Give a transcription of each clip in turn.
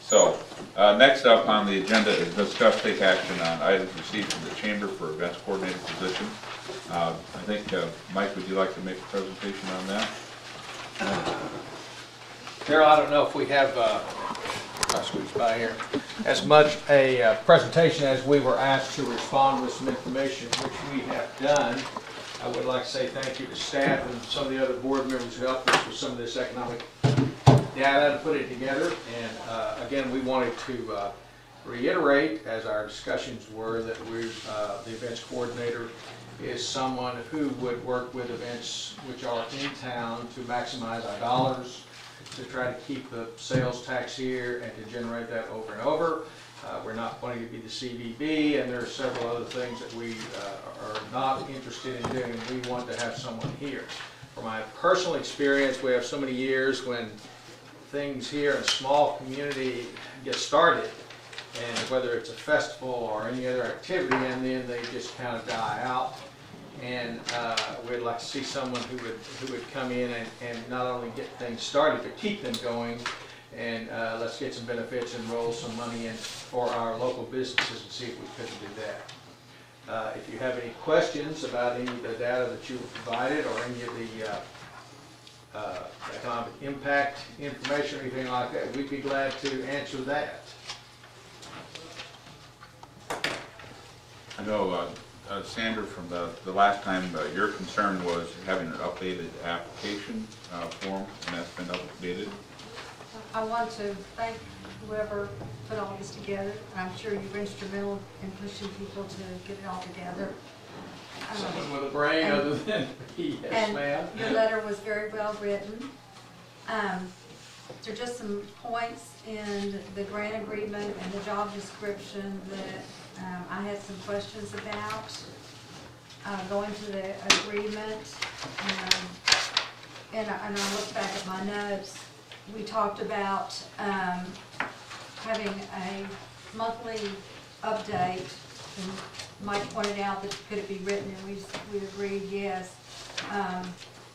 So, next up on the agenda is discuss take action on items received from the Chamber for events coordinator position. I think, Mike, would you like to make a presentation on that? Carol, I don't know if we have, I'll squeeze by here, as much a presentation as we were asked to respond with some information, which we have done. I would like to say thank you to staff and some of the other board members who helped us with some of this economic data to put it together. And again, we wanted to reiterate, as our discussions were, that the events coordinator is someone who would work with events which are in town to maximize our dollars, to try to keep the sales tax here and to generate that over and over. We're not wanting to be the CVB, and there are several other things that we are not interested in doing. We want to have someone here. From my personal experience, we have so many years when things here in a small community get started, and whether it's a festival or any other activity, and then they just kind of die out. And we'd like to see someone who would come in and not only get things started, but keep them going. And let's get some benefits and roll some money in for our local businesses and see if we couldn't do that. If you have any questions about any of the data that you were provided or any of the economic impact information or anything like that, we'd be glad to answer that. I know, Sandra, from the last time, your concern was having an updated application form, and that's been updated. I want to thank whoever put all this together. I'm sure you were instrumental in pushing people to get it all together. Someone with a brain other than me, yes, ma'am. Your letter was very well written. There are just some points in the grant agreement and the job description that I had some questions about. Going to the agreement, and I looked back at my notes. We talked about having a monthly update, and Mike pointed out that could it be written, and we agreed yes.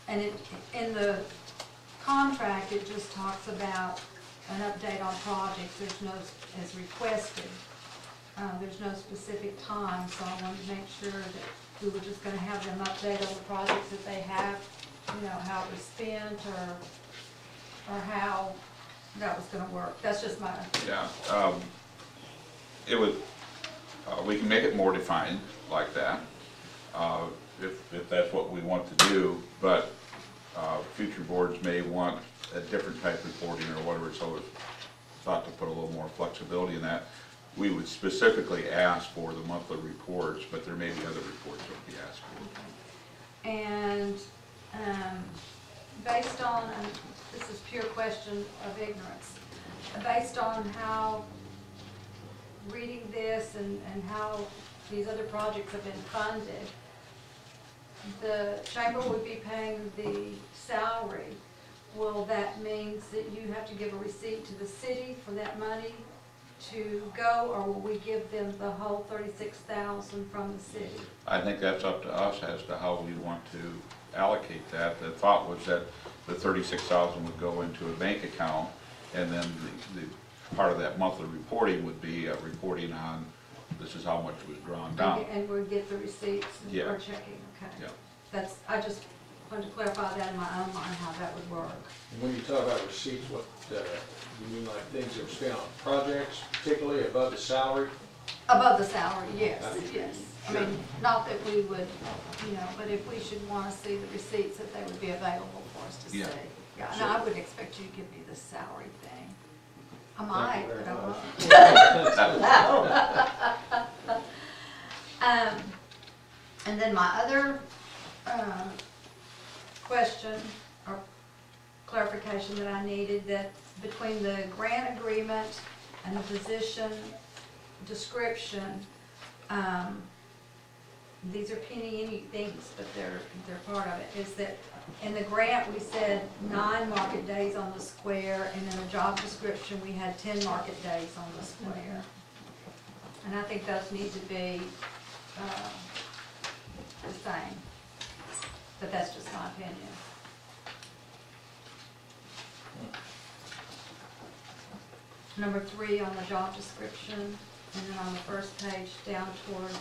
And in the contract, it just talks about an update on projects. There's no, as requested, there's no specific time, so I wanted to make sure that we were just going to have them update on the projects that they have, you know, how it was spent or how that was going to work. That's just my... Yeah, it would, we can make it more defined like that, if that's what we want to do, but future boards may want a different type of reporting or whatever, so it's thought to put a little more flexibility in that. We would specifically ask for the monthly reports, but there may be other reports that would be asked for. And based on, and this is pure question of ignorance, based on how reading this and how these other projects have been funded, the chamber would be paying the salary. Will that mean that you have to give a receipt to the city for that money to go, or will we give them the whole $36,000 from the city? I think that's up to us as to how we want to allocate that. The thought was that the $36,000 would go into a bank account, and then the part of that monthly reporting would be reporting on this is how much was drawn down. And we'll get the receipts or checking. Okay. Yeah. That's, I just wanted to clarify that in my own mind how that would work. And when you talk about receipts, what you mean, like things that were spent on projects, particularly above the salary? Above the salary, yes, yes. Sure. I mean, not that we would, you know, but if we should want to see the receipts, that they would be available for us to see. Yeah, and I would expect you to give me the salary thing. I might, but I won't. And then my other question or clarification that I needed, that between the grant agreement and the position description, these are penny things, but they're part of it, is that in the grant we said 9 market days on the square, and in the job description we had 10 market days on the square. And I think those need to be the same, but that's just my opinion. number 3 on the job description, and then on the first page down towards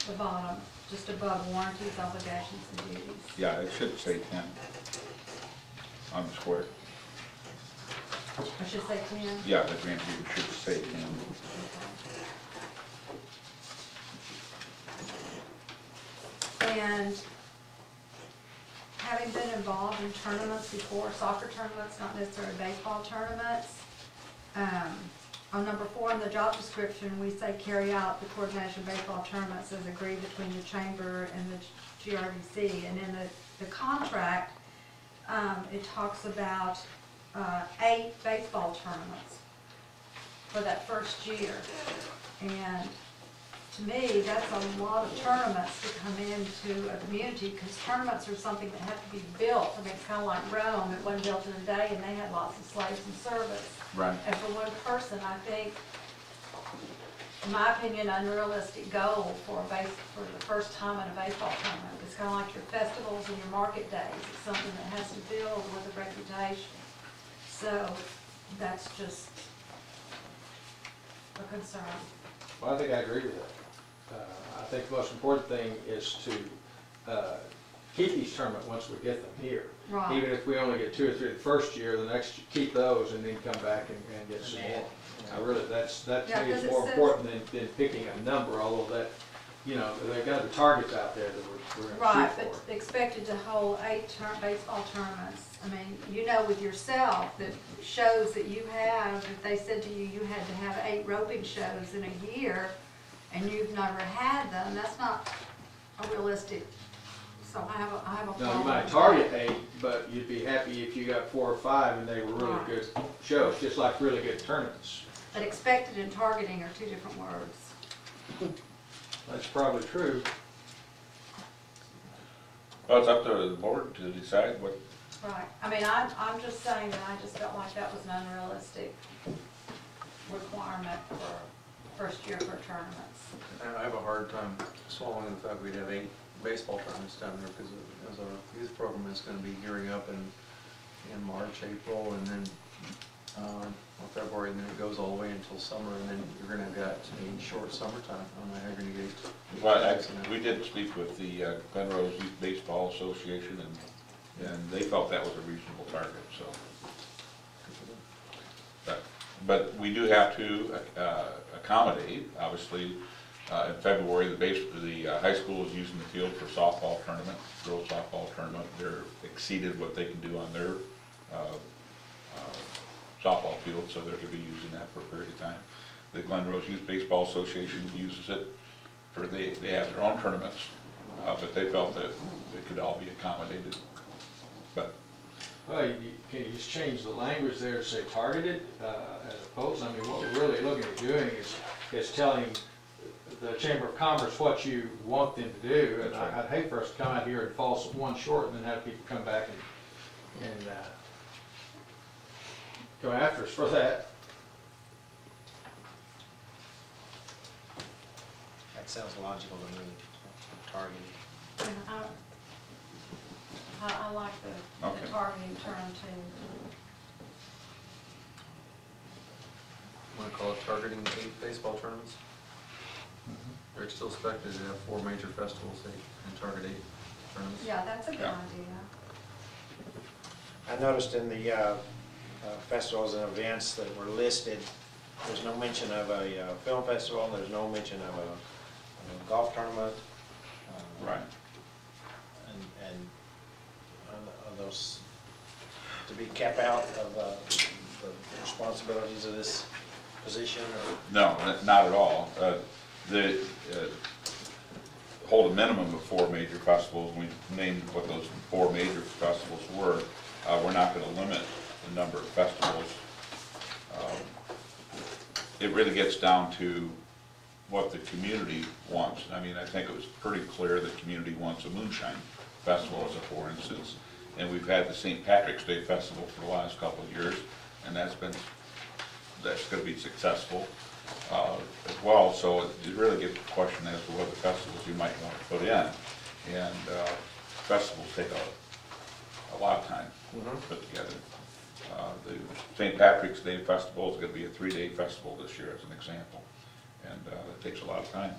the bottom, just above warranties, obligations, and duties. Yeah, it should say 10 on the square. I should say 10. Yeah, the grant view should say 10. And having been involved in tournaments before, soccer tournaments, not necessarily baseball tournaments, on number 4 in the job description, we say carry out the coordination of baseball tournaments as agreed between the chamber and the GREC. And in the contract, it talks about 8 baseball tournaments for that first year. And to me, that's a lot of tournaments to come into a community, because tournaments are something that have to be built. I mean, it's kind of like Rome. It wasn't built in a day, and they had lots of slaves in service. Right. And for one person, I think, in my opinion, unrealistic goal for the first time in a baseball tournament. It's kind of like your festivals and your market days. It's something that has to build with a reputation. So that's just a concern. Well, I think I agree with that. I think the most important thing is to keep these tournaments once we get them here. Right. Even if we only get 2 or 3 the first year, the next, keep those and then come back and get some more. I really, that to me is more important than picking a number, although that, you know, they've got the targets out there that we're going to Right, shoot for. but expected to hold 8 baseball tournaments. I mean, you know with yourself that shows that you have, if they said to you, you had to have 8 roping shows in a year, and you've never had them, that's not a realistic, so I have a problem. No, you might with target that. 8, but you'd be happy if you got 4 or 5 and they were really Right. good shows, just like really good tournaments. But expected and targeting are 2 different words. That's probably true. Well, it's up to the board to decide what. Right, I mean, I'm just saying that I just felt like that was an unrealistic requirement for first year for tournaments. I have a hard time swallowing the fact we'd have 8 baseball tournaments down there, because as our youth program is going to be gearing up in March, April, and then February, and then it goes all the way until summer, and then you're going to have got a short summertime. I don't know how you're going to get. Well, we did speak with the Glen Rose Youth Baseball Association, and they felt that was a reasonable target, so. But we do have to accommodate, obviously, in February, the high school is using the field for softball tournament, girls softball tournament. They're exceeded what they can do on their softball field, so they're going to be using that for a period of time. The Glen Rose Youth Baseball Association uses it for, they have their own tournaments, but they felt that it could all be accommodated. But Well, can you just change the language there to say targeted as opposed? I mean, what we're really looking at doing is telling the Chamber of Commerce what you want them to do. And That's right. I'd hate for us to come out here and fall one short and then have people come back and go after us for that. That sounds logical to me, targeted. And I like the Okay. targeting term too. Want to call it targeting 8 baseball tournaments? They're still expected to have 4 major festivals and target 8 tournaments. Yeah, that's a good Yeah. idea. I noticed in the festivals and events that were listed, there's no mention of a film festival, there's no mention of a golf tournament. right. And are those to be kept out of the responsibilities of this position, or? No, not at all. The hold a minimum of 4 major festivals. We named what those 4 major festivals were. We're not going to limit the number of festivals. It really gets down to what the community wants. I mean, I think it was pretty clear the community wants a moonshine festival as a for instance. And we've had the St. Patrick's Day Festival for the last couple of years, and that's going to be successful as well. So it really gets the question as to what the festivals you might want to put in. And festivals take a lot of time to put together. The St. Patrick's Day Festival is going to be a 3-day festival this year, as an example, and that takes a lot of time.